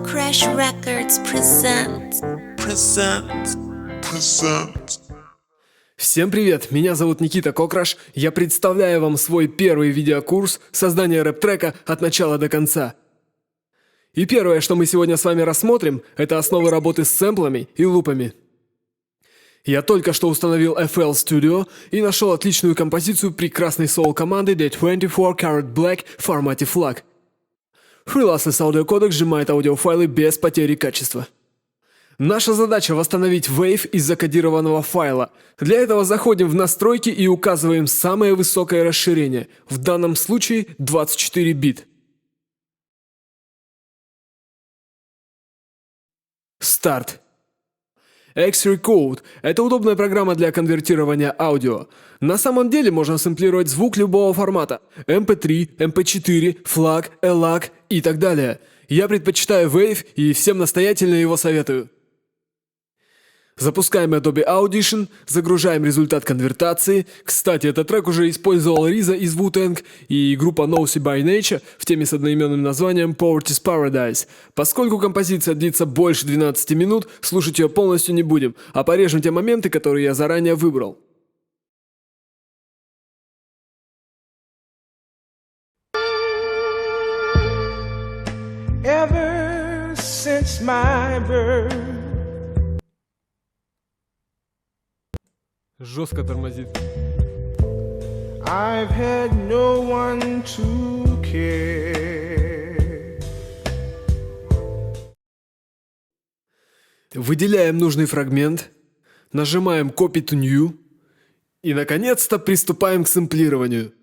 Crash Records present. Всем привет, меня зовут Никита Кокраш, я представляю вам свой первый видеокурс создания рэп-трека от начала до конца. И первое, что мы сегодня с вами рассмотрим, это основы работы с сэмплами и лупами. Я только что установил FL Studio и нашел отличную композицию прекрасной соул-команды The 24 Karat Black в формате FLAC. Freelossless аудиокодек сжимает аудиофайлы без потери качества. Наша задача восстановить wave из закодированного файла. Для этого заходим в настройки и указываем самое высокое расширение, в данном случае 24 бит. Старт. Xrecord – это удобная программа для конвертирования аудио. На самом деле можно сэмплировать звук любого формата – MP3, MP4, FLAC, ELAC и так далее. Я предпочитаю Wave и всем настоятельно его советую. Запускаем Adobe Audition, загружаем результат конвертации. Кстати, этот трек уже использовал Риза из Wu-Tang и группа Nosy by Nature в теме с одноименным названием Poverty's Paradise. Поскольку композиция длится больше 12 минут, слушать ее полностью не будем, а порежем те моменты, которые я заранее выбрал. Ever since my birth, Жестко тормозит. I've had no one to care. Выделяем нужный фрагмент, нажимаем Copy to New и, наконец-то, приступаем к сэмплированию.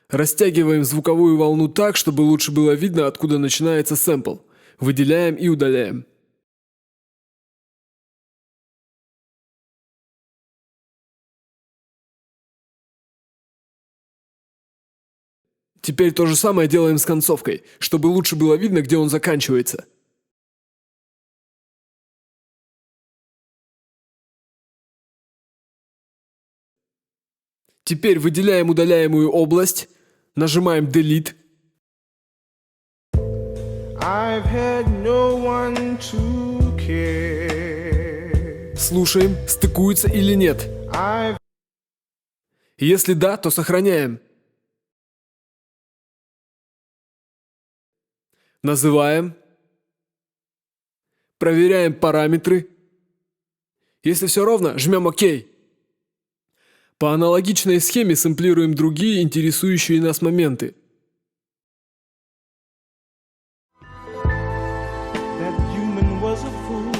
Растягиваем звуковую волну так, чтобы лучше было видно, откуда начинается сэмпл. Выделяем и удаляем. Теперь то же самое делаем с концовкой, чтобы лучше было видно, где он заканчивается. Теперь выделяем удаляемую область, нажимаем Delete. I've had no one to care. Слушаем, стыкуется или нет. Если да, то сохраняем. Называем. Проверяем параметры. Если все ровно, жмем ОК. По аналогичной схеме сэмплируем другие интересующие нас моменты. That human was a fool.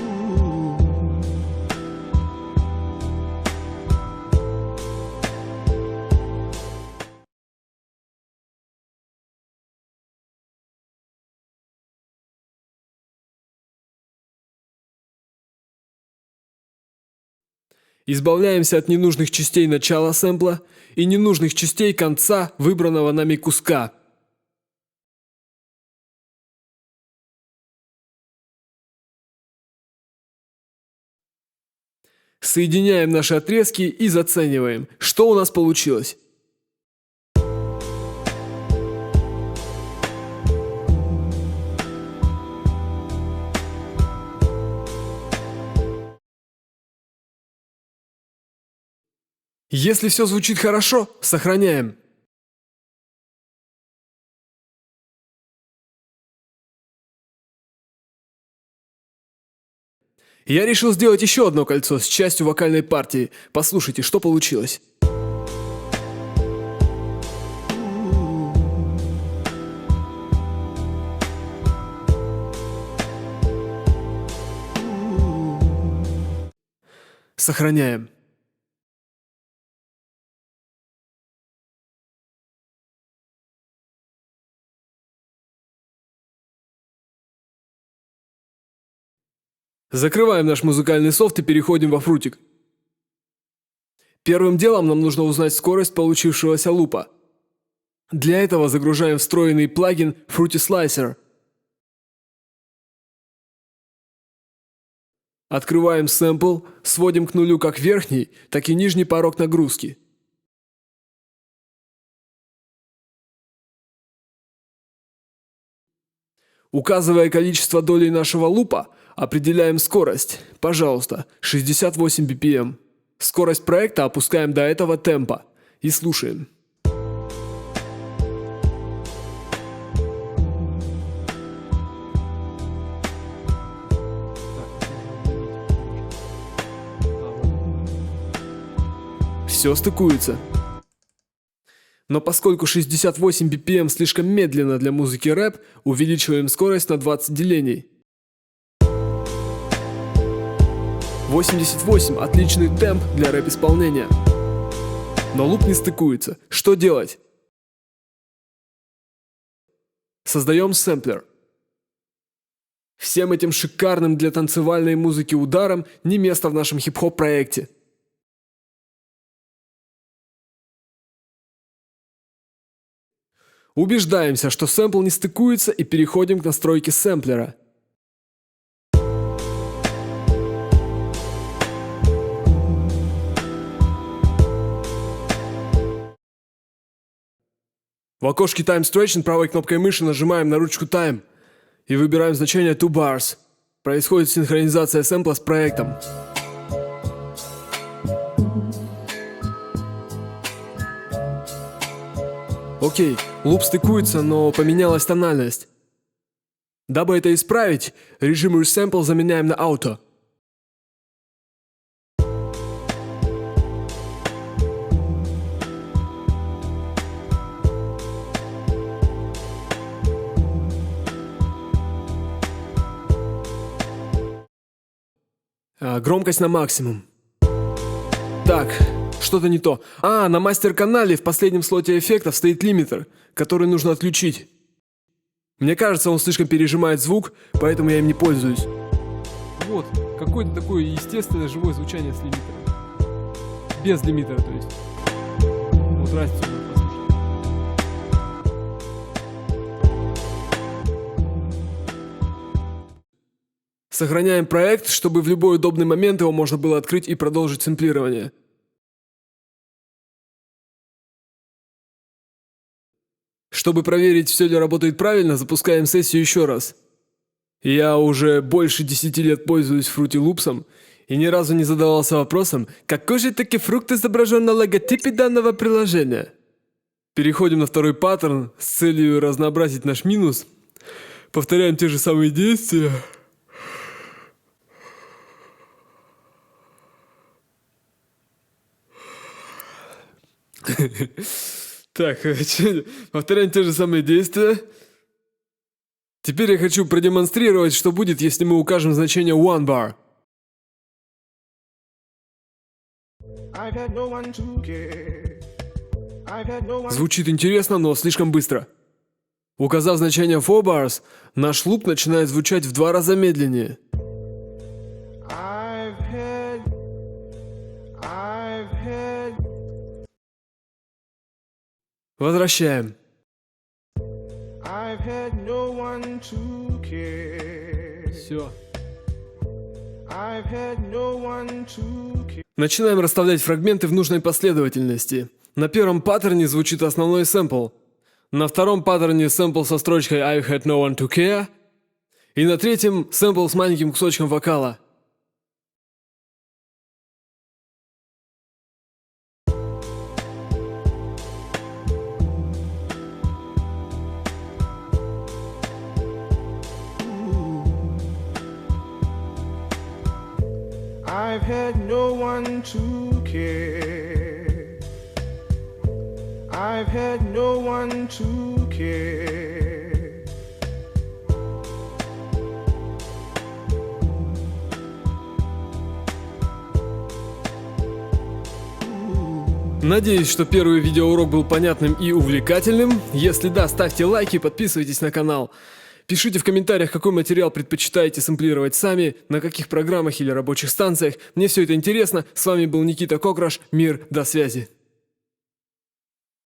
Избавляемся от ненужных частей начала сэмпла и ненужных частей конца выбранного нами куска. Соединяем наши отрезки и зацениваем, что у нас получилось. Если все звучит хорошо, сохраняем. Я решил сделать еще одно кольцо с частью вокальной партии. Послушайте, что получилось. Сохраняем. Закрываем наш музыкальный софт и переходим во Fruitic. Первым делом нам нужно узнать скорость получившегося лупа. Для этого загружаем встроенный плагин Fruity Slicer. Открываем сэмпл, сводим к нулю как верхний, так и нижний порог нагрузки. Указывая количество долей нашего лупа, определяем скорость. Пожалуйста, 68 BPM. Скорость проекта опускаем до этого темпа. И слушаем. Все стыкуется. Но поскольку 68 BPM слишком медленно для музыки рэп, увеличиваем скорость на 20 делений. 88 – отличный темп для рэп-исполнения. Но луп не стыкуется. Что делать? Создаем сэмплер. Всем этим шикарным для танцевальной музыки ударом не место в нашем хип-хоп проекте. Убеждаемся, что сэмпл не стыкуется, и переходим к настройке сэмплера. В окошке Time Stretching правой кнопкой мыши нажимаем на ручку Time и выбираем значение 2 bars. Происходит синхронизация сэмпла с проектом. Окей, луп стыкуется, но поменялась тональность. Дабы это исправить, режим Resample заменяем на Auto. Громкость на максимум. Так, что-то не то. На мастер-канале в последнем слоте эффектов стоит лимитер, который нужно отключить. Мне кажется, он слишком пережимает звук, поэтому я им не пользуюсь. Вот, какое-то такое естественное живое звучание с лимитером. Без лимитера, то есть. Вот разницу можно послушать. Сохраняем проект, чтобы в любой удобный момент его можно было открыть и продолжить сэмплирование. Чтобы проверить, все ли работает правильно, запускаем сессию еще раз. Я уже больше 10 лет пользуюсь Fruity Loops'ом и ни разу не задавался вопросом, какой же таки фрукт изображен на логотипе данного приложения. Переходим на второй паттерн с целью разнообразить наш минус. Повторяем те же самые действия. Так, повторяем те же самые действия. Теперь я хочу продемонстрировать, что будет, если мы укажем значение 1 bar. Звучит интересно, но слишком быстро. Указав значение 4 bars, наш луп начинает звучать в 2 раза медленнее. Возвращаем. Все. Начинаем расставлять фрагменты в нужной последовательности. На первом паттерне звучит основной сэмпл. На втором паттерне сэмпл со строчкой I've had no one to care. И на третьем сэмпл с маленьким кусочком вокала. I've had no one to care. I've had no one to care. Надеюсь, что первый видеоурок был понятным и увлекательным. Если да, ставьте лайки и подписывайтесь на канал. Пишите в комментариях, какой материал предпочитаете сэмплировать сами, на каких программах или рабочих станциях. Мне все это интересно. С вами был Никита Кокраш. Мир, до связи.